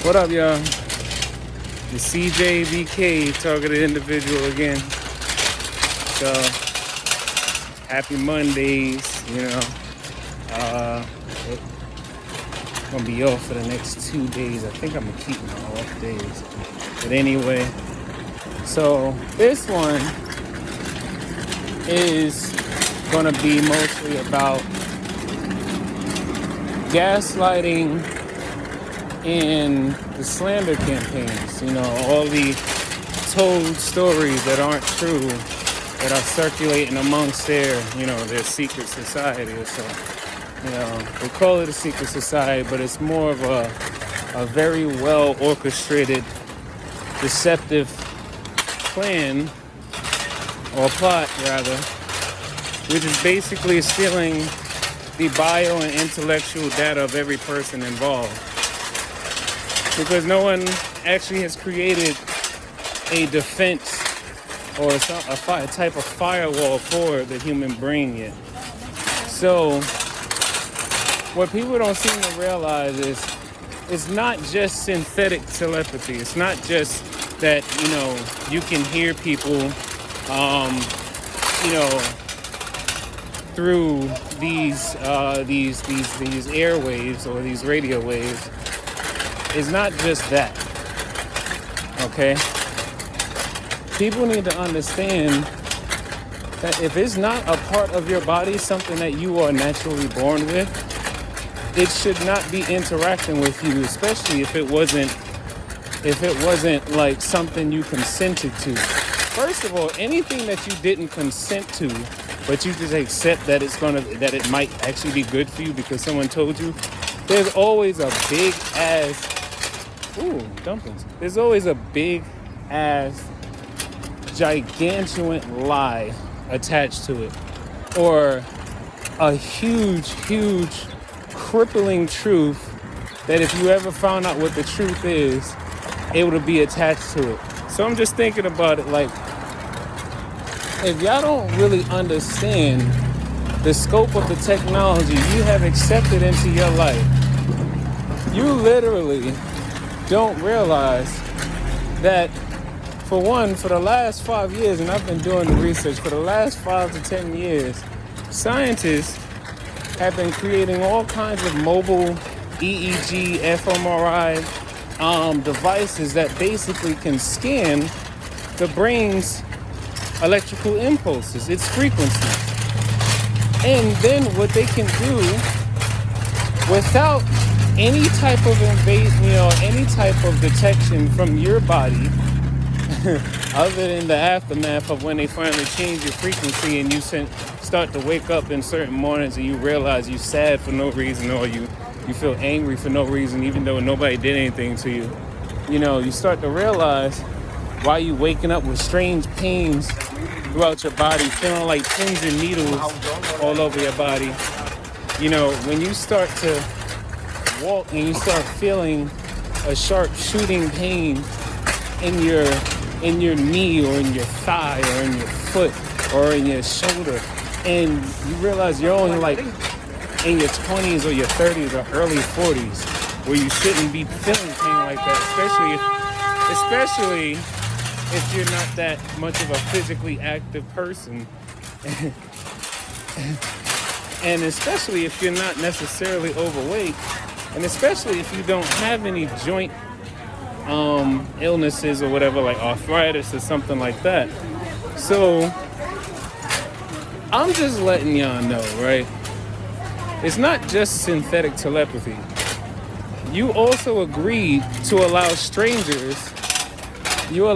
What up, y'all? The CJVK targeted individual again. So, happy Mondays, you know. I'm gonna be off for the next 2 days. I think I'm gonna keep my off days. But anyway, so this one is gonna be mostly about gaslighting in the slander campaigns, you know, all the told stories that aren't true that are circulating amongst their secret society or so. You know, we call it a secret society, but it's more of a very well orchestrated, deceptive plan, or plot rather, which is basically stealing the bio and intellectual data of every person involved. Because no one actually has created a defense or a type of firewall for the human brain yet. So what people don't seem to realize is it's not just synthetic telepathy. It's not just that, you can hear people, through these airwaves or these radio waves. It's not just that, okay? People need to understand that if it's not a part of your body, something that you are naturally born with, it should not be interacting with you, especially if it wasn't like something you consented to. First of all, anything that you didn't consent to, but you just accept that that it might actually be good for you because someone told you, there's always a big ass dumplings. There's always a big ass gigantuan lie attached to it. Or a huge crippling truth that if you ever found out what the truth is, it would be attached to it. So I'm just thinking about it like, if y'all don't really understand the scope of the technology you have accepted into your life, you literally don't realize that, for one, for the last 5 years, and I've been doing the research, for the last 5 to 10 years, scientists have been creating all kinds of mobile EEG, fMRI devices that basically can scan the brain's electrical impulses, its frequencies. And then what they can do without any type of any type of detection from your body, other than the aftermath of when they finally change your frequency and you start to wake up in certain mornings and you realize you're sad for no reason, or you feel angry for no reason, even though nobody did anything to you. You start to realize why you waking up with strange pains throughout your body, feeling like pins and needles all over your body. When you start to walk and you start feeling a sharp shooting pain in your knee or in your thigh or in your foot or in your shoulder, and you realize you're only like in your 20s or your 30s or early 40s, where you shouldn't be feeling pain like that, especially if you're not that much of a physically active person. And especially if you're not necessarily overweight, and especially if you don't have any joint illnesses or whatever, like arthritis or something like that. So I'm just letting y'all know, right? It's not just synthetic telepathy. You also agreed to allow strangers. You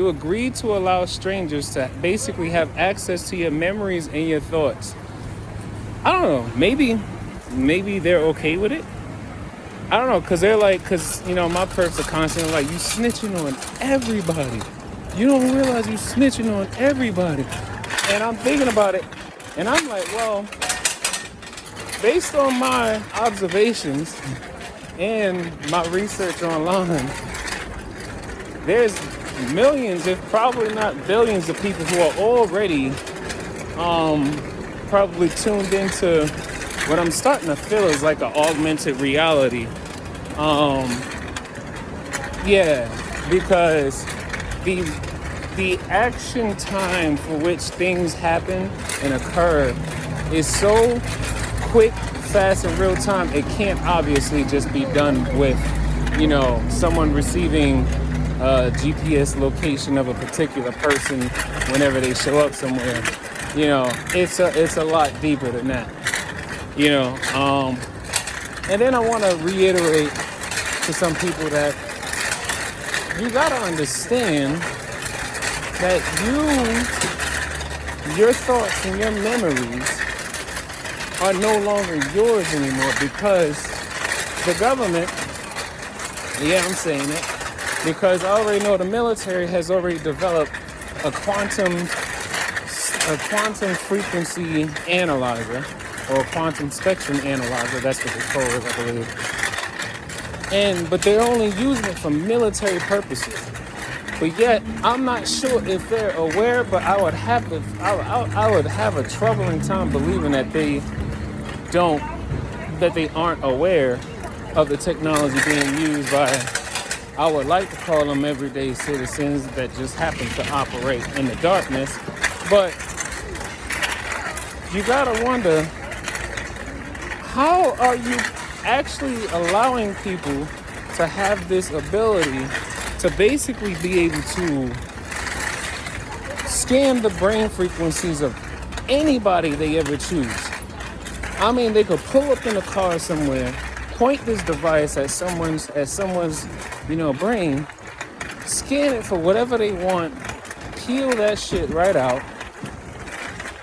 agreed to allow strangers to basically have access to your memories and your thoughts. I don't know. Maybe they're okay with it. I don't know, because my perps are constantly like, you snitching on everybody. You don't realize you snitching on everybody. And I'm thinking about it, and I'm like, well, based on my observations and my research online, there's millions, if probably not billions, of people who are already probably tuned into what I'm starting to feel is like an augmented reality Yeah, because the the action time for which things happen and occur is so quick, fast, and real time. It can't obviously just be done with, someone receiving a GPS location of a particular person whenever they show up somewhere. It's a lot deeper than that. And then I want to reiterate to some people that you gotta understand that your thoughts and your memories are no longer yours anymore, because the government, yeah, I'm saying it, because I already know the military has already developed a quantum frequency analyzer, or a quantum spectrum analyzer. That's what they call it, I believe. But they're only using it for military purposes. But yet, I'm not sure if they're aware. But I would have a troubling time believing that they aren't aware of the technology being used by, I would like to call them, everyday citizens that just happen to operate in the darkness. But you gotta wonder, how are you actually allowing people to have this ability to basically be able to scan the brain frequencies of anybody they ever choose? I mean, they could pull up in a car somewhere, point this device at someone's brain, scan it for whatever they want, peel that shit right out,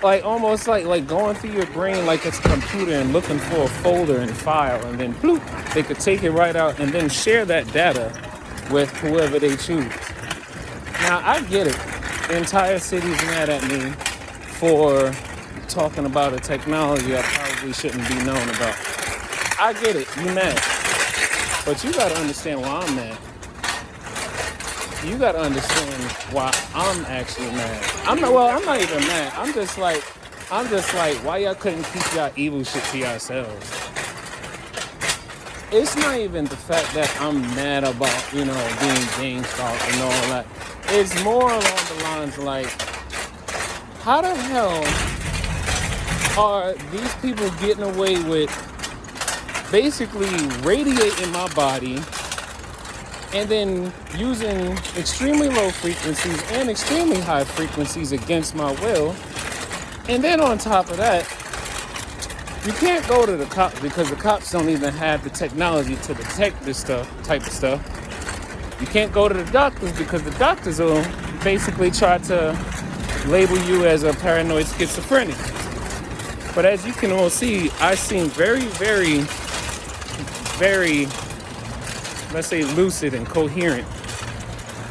like almost like going through your brain like it's a computer and looking for a folder and file, and then bloop, they could take it right out and then share that data with whoever they choose. Now, I get it. The entire city's mad at me for talking about a technology I probably shouldn't be known about. I get it. You mad. But you gotta understand why I'm mad. You gotta understand why I'm actually mad. I'm not even mad. I'm just like, why y'all couldn't keep y'all evil shit to yourselves? It's not even the fact that I'm mad about, being gang stalked and all that. It's more along the lines like, how the hell are these people getting away with basically radiating my body and then using extremely low frequencies and extremely high frequencies against my will? And then on top of that, you can't go to the cops because the cops don't even have the technology to detect this type of stuff. You can't go to the doctors because the doctors will basically try to label you as a paranoid schizophrenic. But as you can all see, I seem very, very, very, let's say, lucid and coherent.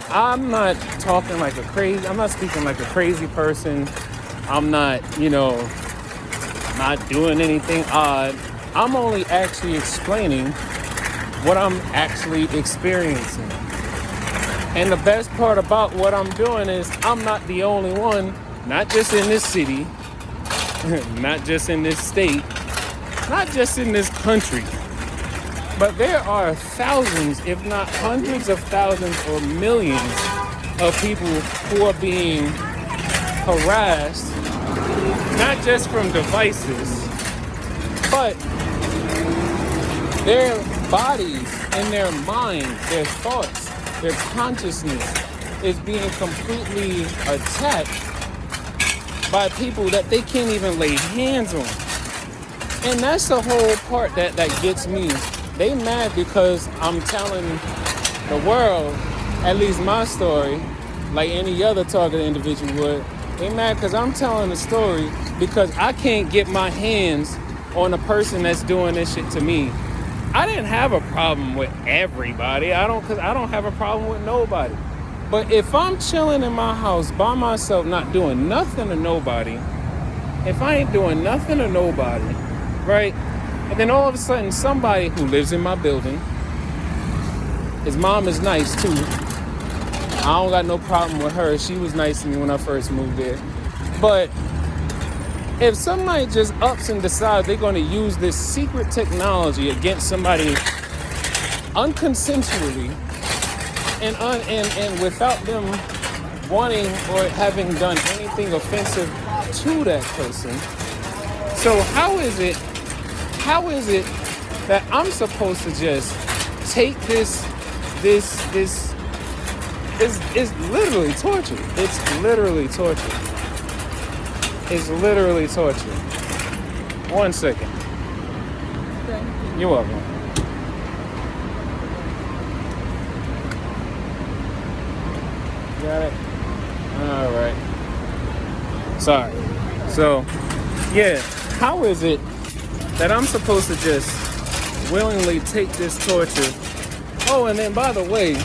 I'm not speaking like a crazy person. I'm not, not doing anything odd. I'm only actually explaining what I'm actually experiencing. And the best part about what I'm doing is I'm not the only one, not just in this city, not just in this state, not just in this country, but there are thousands, if not hundreds of thousands or millions of people who are being harassed, not just from devices, but their bodies and their mind, their thoughts, their consciousness is being completely attacked by people that they can't even lay hands on. And that's the whole part that gets me. They mad because I'm telling the world, at least my story, like any other targeted individual would. They mad because I'm telling the story because I can't get my hands on a person that's doing this shit to me. I didn't have a problem with everybody. Because I don't have a problem with nobody. But if I'm chilling in my house by myself, not doing nothing to nobody, if I ain't doing nothing to nobody, right? And then all of a sudden somebody who lives in my building, his mom is nice too. I don't got no problem with her. She was nice to me when I first moved there. But if somebody just ups and decides they're going to use this secret technology against somebody unconsensually, and without them wanting or having done anything offensive to that person. So how is it that I'm supposed to just take this is literally torture. It's literally torture. It's literally torture. 1 second. Okay. You're welcome. Got it? All right. Sorry. So, yeah, how is it that I'm supposed to just willingly take this torture? Oh, and then by the way,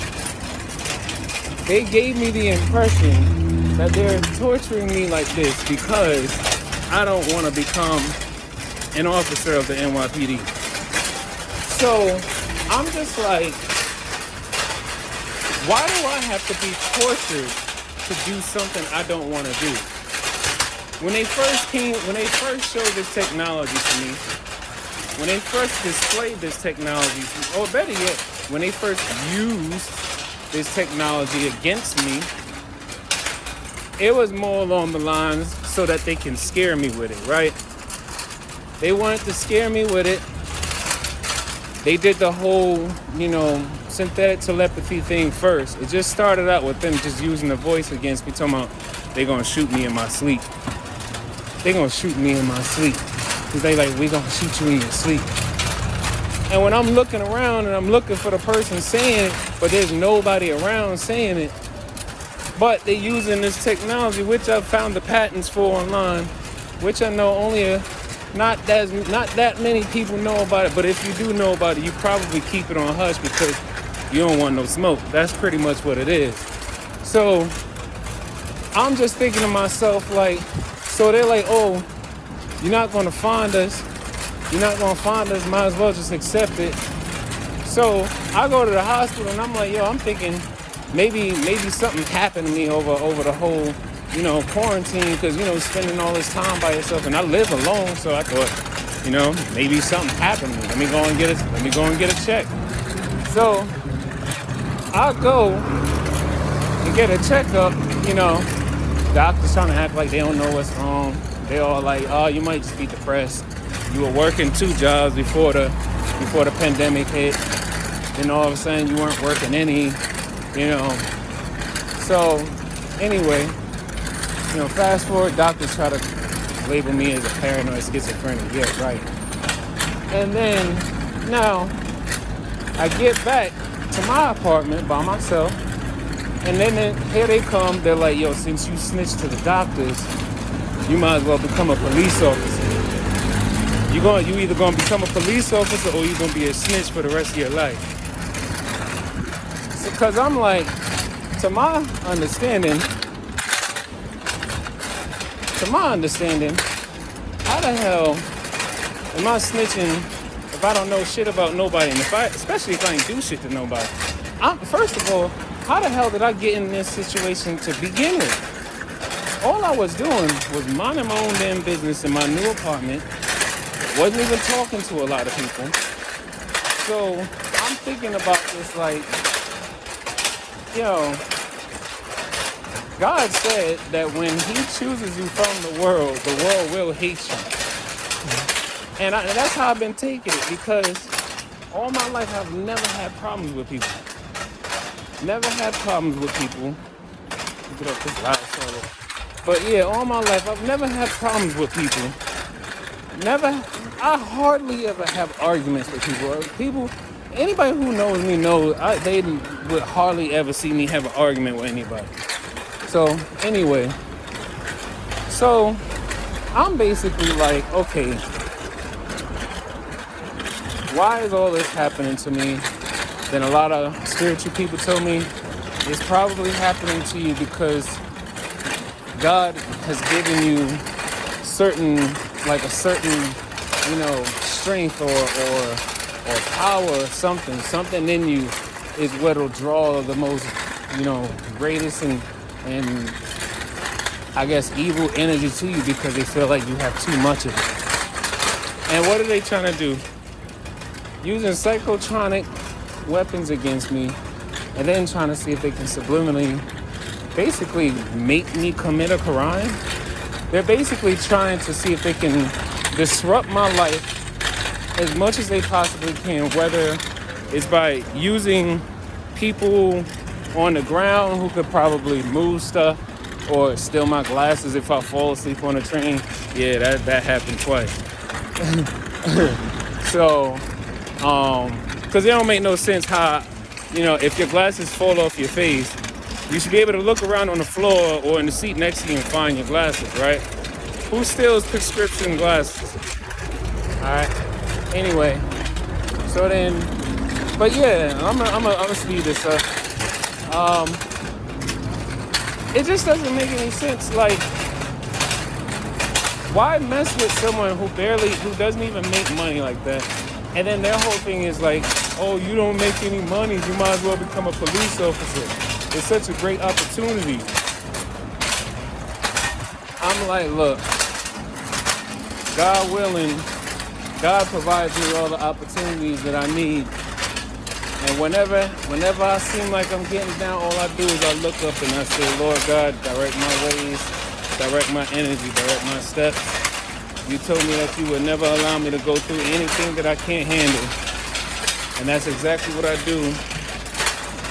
they gave me the impression that they're torturing me like this because I don't want to become an officer of the NYPD. So I'm just like, why do I have to be tortured to do something I don't want to do? When they first showed this technology to me, when they first displayed this technology, or better yet, when they first used this technology against me, it was more along the lines so that they can scare me with it, right? They wanted to scare me with it. They did the whole, synthetic telepathy thing first. It just started out with them just using the voice against me, talking about they're going to shoot me in my sleep. They're going to shoot me in my sleep. Because they like, we're going to shoot you in your sleep. And when I'm looking around and I'm looking for the person saying it, but there's nobody around saying it, but they're using this technology, which I've found the patents for online, which I know only not that many people know about it. But if you do know about it, you probably keep it on hush because you don't want no smoke. That's pretty much what it is. So I'm just thinking to myself, like, so they're like, oh, you're not going to find us. You're not going to find us. Might as well just accept it. So I go to the hospital and I'm like, yo, I'm thinking maybe something happened to me over the whole, quarantine, because, spending all this time by yourself, and I live alone. So I thought, maybe something happened to me. Let me go and get a check. So I go and get a checkup. Doctors trying to act like they don't know what's wrong. They all like, oh, you might just be depressed. You were working 2 jobs before the pandemic hit. Then all of a sudden you weren't working any, So anyway, fast forward, doctors try to label me as a paranoid schizophrenic. Yeah, right. And then now I get back to my apartment by myself. And then here they come. They're like, yo, since you snitched to the doctors, you might as well become a police officer. You either gonna become a police officer or you're gonna be a snitch for the rest of your life. Because I'm like, to my understanding, how the hell am I snitching if I don't know shit about nobody, and especially if I ain't do shit to nobody? First of all, how the hell did I get in this situation to begin with? All I was doing was minding my own damn business in my new apartment. Wasn't even talking to a lot of people. So I'm thinking about this like, God said that when he chooses you from the world will hate you. And that's how I've been taking it, because all my life I've never had problems with people. Never had problems with people. Get up this loud solo. But yeah, all my life I've never had problems with people. I hardly ever have arguments with people. Anybody who knows me knows they would hardly ever see me have an argument with anybody. So anyway, I'm basically like, okay, why is all this happening to me? Then a lot of spiritual people told me it's probably happening to you because God has given you a certain strength or power or something in you is what'll draw the most, greatest and I guess evil energy to you, because they feel like you have too much of it. And what are they trying to do? Using psychotronic weapons against me and then trying to see if they can subliminally basically make me commit a crime. They're basically trying to see if they can disrupt my life as much as they possibly can, whether it's by using people on the ground who could probably move stuff or steal my glasses if I fall asleep on a train. Yeah, that happened twice. So, because it don't make no sense how, if your glasses fall off your face, you should be able to look around on the floor or in the seat next to you and find your glasses, right? Who steals prescription glasses? All right. Anyway, so then, but yeah, I'm gonna speed this up. It just doesn't make any sense. Like, why mess with someone who doesn't even make money like that? And then their whole thing is like, oh, you don't make any money, you might as well become a police officer. It's such a great opportunity. I'm like, look, God willing, God provides me all the opportunities that I need. And whenever I seem like I'm getting down, all I do is I look up and I say, Lord God, direct my ways, direct my energy, direct my steps. You told me that you would never allow me to go through anything that I can't handle. And that's exactly what I do.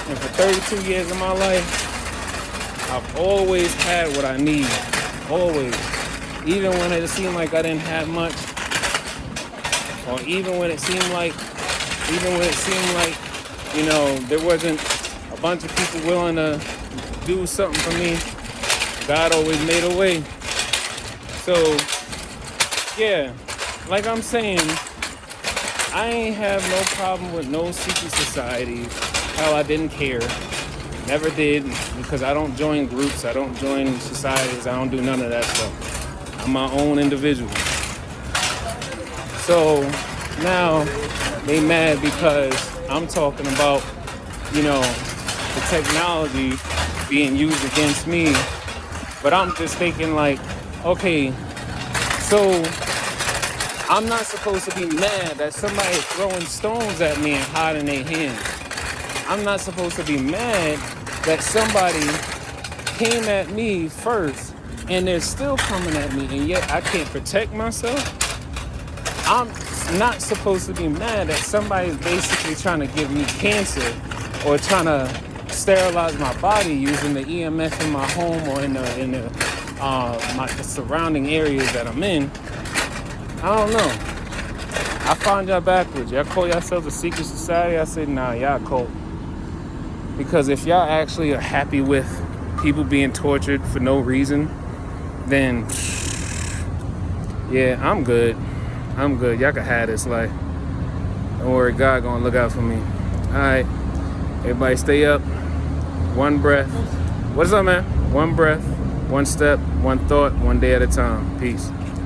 And for 32 years of my life, I've always had what I need. Always. Even when it seemed like I didn't have much. Or even when it seemed like, there wasn't a bunch of people willing to do something for me, God always made a way. So, yeah, like I'm saying, I ain't have no problem with no secret society. Hell, I didn't care. Never did, because I don't join groups, I don't join societies, I don't do none of that stuff. I'm my own individual. So now they mad because I'm talking about, the technology being used against me. But I'm just thinking like, okay, so I'm not supposed to be mad that somebody's throwing stones at me and hiding their hands. I'm not supposed to be mad that somebody came at me first and they're still coming at me and yet I can't protect myself. I'm not supposed to be mad that somebody's basically trying to give me cancer or trying to sterilize my body using the EMF in my home or in the surrounding areas that I'm in. I don't know. I find y'all backwards. Y'all call yourselves a secret society? I said, nah, y'all cult. Because if y'all actually are happy with people being tortured for no reason, then yeah, I'm good. Y'all can have this life. Don't worry, God gonna look out for me. Alright. Everybody stay up. One breath. What's up, man? One breath, one step, one thought, one day at a time. Peace.